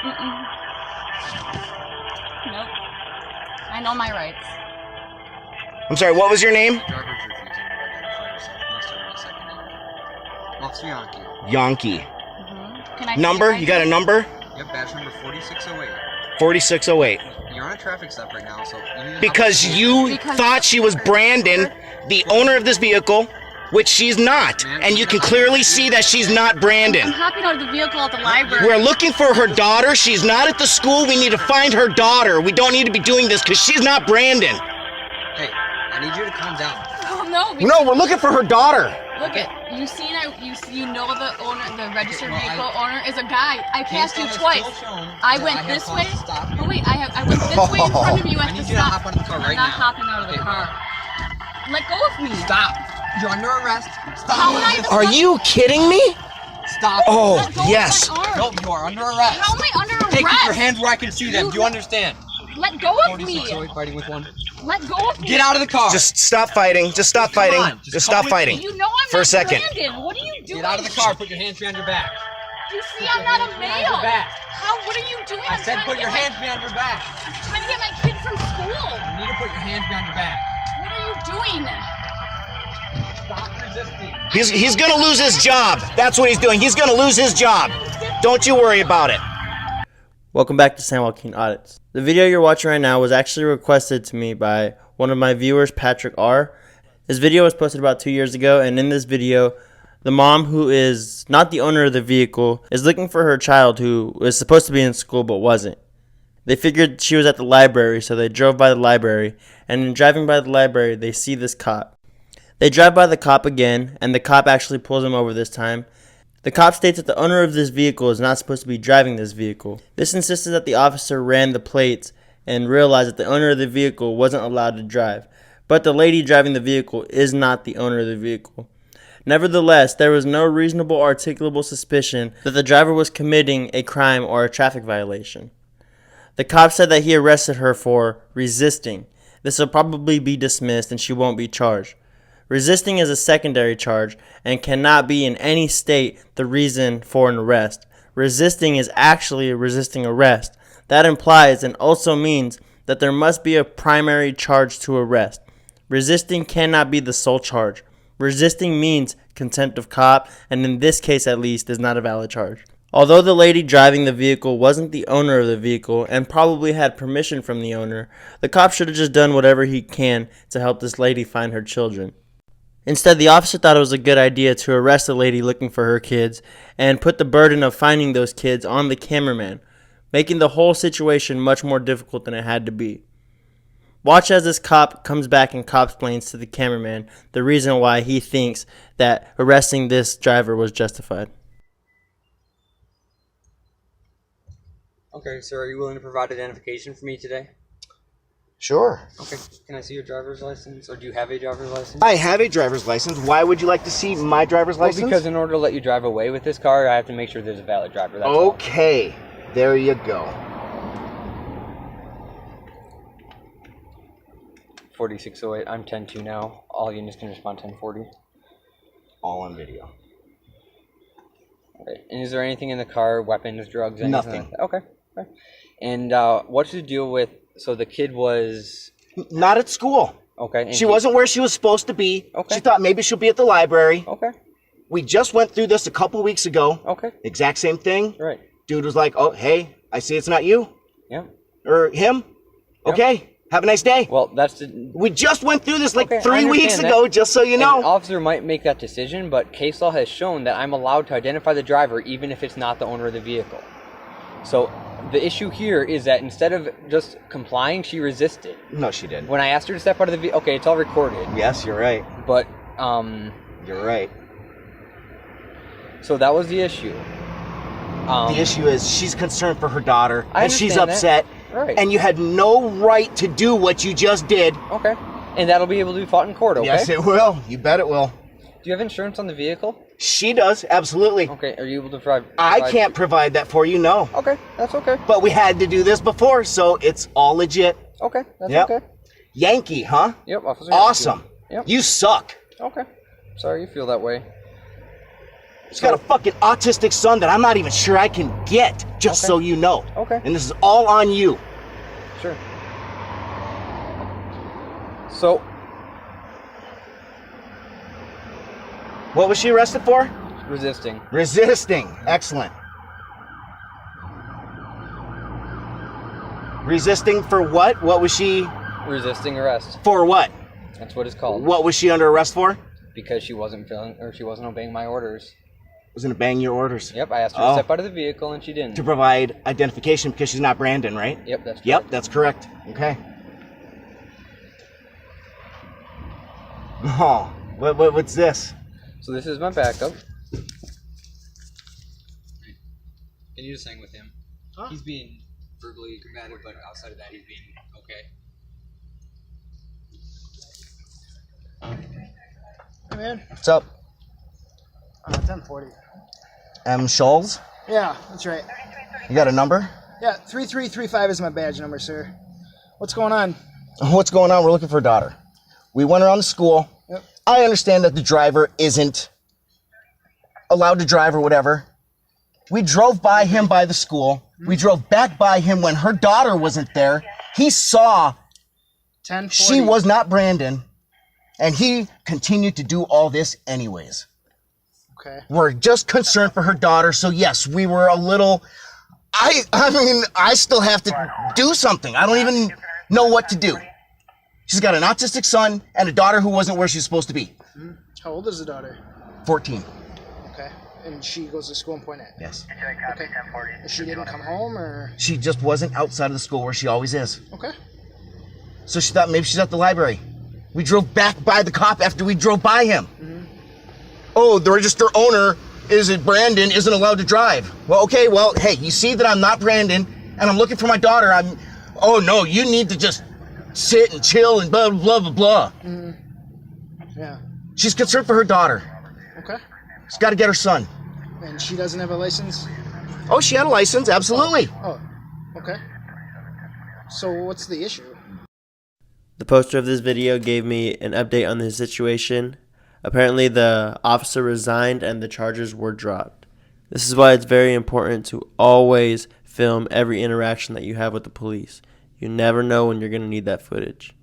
Nope. I know my rights. I'm sorry, what was your name? Driver's refusing to identify herself. Must have been a second name. Officer Yankee. Yankee. Can I Number? You got a number? Yep, badge number 4608. 4608. You're on a traffic stop right now, so you need to Because you thought she was Brandon, the owner of this vehicle, which she's not. And you can clearly see that she's not Brandon. I'm hopping out of the vehicle at the library. We're looking for her daughter. She's not at the school. We need to find her daughter. We don't need to be doing this because she's not Brandon. Hey, I need you to calm down. Oh, no. No, we're looking for her daughter. Look at you know the owner, the registered vehicle owner is a guy. I passed you twice. I went this way. Oh wait, I went this way in front of you at the stop. Hop out of the car right I'm not now. hopping out of the car. Let go of me. Stop. You're under arrest. Stop. How would I? Are you kidding me? Stop. Oh, Let go yes. of my arm. No, you are under arrest. How am I under arrest? Take your hands where I can see them. Do you understand? Let go of me. 4608 fighting with one. Let go of me. Get out of the car. Just stop fighting. Just stop Come fighting. on, Just stop fighting. You know I'm For a not second. Brandon. What are you doing? Get out of the car. Put your hands behind your back. You see, I'm not a Behind your male. back. How? What are you doing? I said put your hands behind your back. I'm trying to get my kid from school. You need to put your hands behind your back. What are you doing? Stop resisting. He's gonna lose his job. That's what he's doing. He's gonna lose his job. Don't you worry about it. Welcome back to San Joaquin Audits. The video you're watching right now was actually requested to me by one of my viewers, Patrick R. This video was posted about 2 years ago, and in this video, the mom, who is not the owner of the vehicle, is looking for her child who was supposed to be in school but wasn't. They figured she was at the library, so they drove by the library, and in driving by the library, they see this cop. They drive by the cop again, and the cop actually pulls him over this time. The cop states that the owner of this vehicle is not supposed to be driving this vehicle. This insisted that the officer ran the plates and realized that the owner of the vehicle wasn't allowed to drive. But the lady driving the vehicle is not the owner of the vehicle. Nevertheless, there was no reasonable articulable suspicion that the driver was committing a crime or a traffic violation. The cop said that he arrested her for resisting. This will probably be dismissed and she won't be charged. Resisting is a secondary charge and cannot be in any state the reason for an arrest. Resisting is actually resisting arrest. That implies and also means that there must be a primary charge to arrest. Resisting cannot be the sole charge. Resisting means contempt of cop, and in this case at least is not a valid charge. Although the lady driving the vehicle wasn't the owner of the vehicle and probably had permission from the owner, the cop should have just done whatever he can to help this lady find her children. Instead, the officer thought it was a good idea to arrest the lady looking for her kids and put the burden of finding those kids on the cameraman, making the whole situation much more difficult than it had to be. Watch as this cop comes back and cop-splains to the cameraman the reason why he thinks that arresting this driver was justified. Okay, sir, are you willing to provide identification for me today? Sure. Okay, can I see your driver's license, or do you have a driver's license? I have a driver's license. Why would you like to see my driver's license? Well, because in order to let you drive away with this car, I have to make sure there's a valid driver. That's all. Okay, there you go. 4608, I'm 10-2 now. All units can respond 1040. All on video. Okay. And is there anything in the car, weapons, drugs, anything? Nothing. Like that? Okay. And what's the deal with, so the kid was... Not at school. Okay. And She wasn't where she was supposed to be. Okay. She thought maybe she'll be at the library. Okay. We just went through this a couple weeks ago. Okay. Exact same thing. Right. Dude was like, oh, hey, I see it's not you. Yeah. Or him. Okay. Have a nice day. Well, that's the... We just went through this like Okay, I 3 weeks understand ago, that. just so you An know. officer might make that decision, but case law has shown that I'm allowed to identify the driver even if it's not the owner of the vehicle. So the issue here is that instead of just complying, she resisted. No, she didn't. When I asked her to step out of the vehicle, okay, it's all recorded. Yes, you're right. But, You're right. so that was the issue. The issue is she's concerned for her daughter, I and she's understand that. upset. Right. And you had no right to do what you just did. Okay. And that'll be able to be fought in court, okay? Yes, it will. You bet it will. Do you have insurance on the vehicle? She does, absolutely. Okay, are you able to provide... I can't provide that for you, no. Okay, that's okay. But we had to do this before, so it's all legit. Okay, that's Yep. okay. Yankee, huh? Yep, Officer Awesome. Yankee. Yep. You suck. Okay. Sorry you feel that way. She's got a fucking autistic son that I'm not even sure I can get, just so you know. Okay. And this is all on you. Sure. So, what was she arrested for? resisting. Resisting. Excellent. Resisting for what? What was she? Resisting arrest. For what? That's what it's called. What was she under arrest for? Because she wasn't obeying my orders. Was gonna bang your orders. Yep, I asked her to step out of the vehicle and she didn't. To provide identification because she's not Brandon, right? Yep, that's correct. Yep, that's correct. Okay. Oh, what's this? So this is my backup. Can you just hang with him? Huh? He's being verbally combative, but outside of that, he's being okay. Hey man. What's up? 1040. M. Scholes? Yeah, that's right. You got a number? Yeah, 3335 is my badge number, sir. What's going on? What's going on? We're looking for a daughter. We went around the school. Yep. I understand that the driver isn't allowed to drive or whatever. We drove by him by the school. We drove back by him when her daughter wasn't there. He saw 1040. she was not Brandon, and he continued to do all this anyways. Okay. We're just concerned for her daughter, so yes, we were a little... I mean, I still have to do something. I don't even know what to do. She's got an autistic son and a daughter who wasn't where she's supposed to be. How old is the daughter? 14. Okay. And she goes to school in Point A? Yes. Okay. She didn't come home, or? She just wasn't outside of the school where she always is. Okay. So she thought maybe she's at the library. We drove back by the cop after we drove by him. Oh, the register owner Brandon isn't allowed to drive. Well, okay, well, hey, you see that I'm not Brandon and I'm looking for my daughter. Oh no, you need to just sit and chill and blah, blah, blah, blah. Yeah. She's concerned for her daughter. Okay. She's got to get her son. And she doesn't have a license? Oh, she had a license, absolutely. Oh, okay. So what's the issue? The poster of this video gave me an update on the situation. Apparently the officer resigned and the charges were dropped. This is why it's very important to always film every interaction that you have with the police. You never know when you're going to need that footage.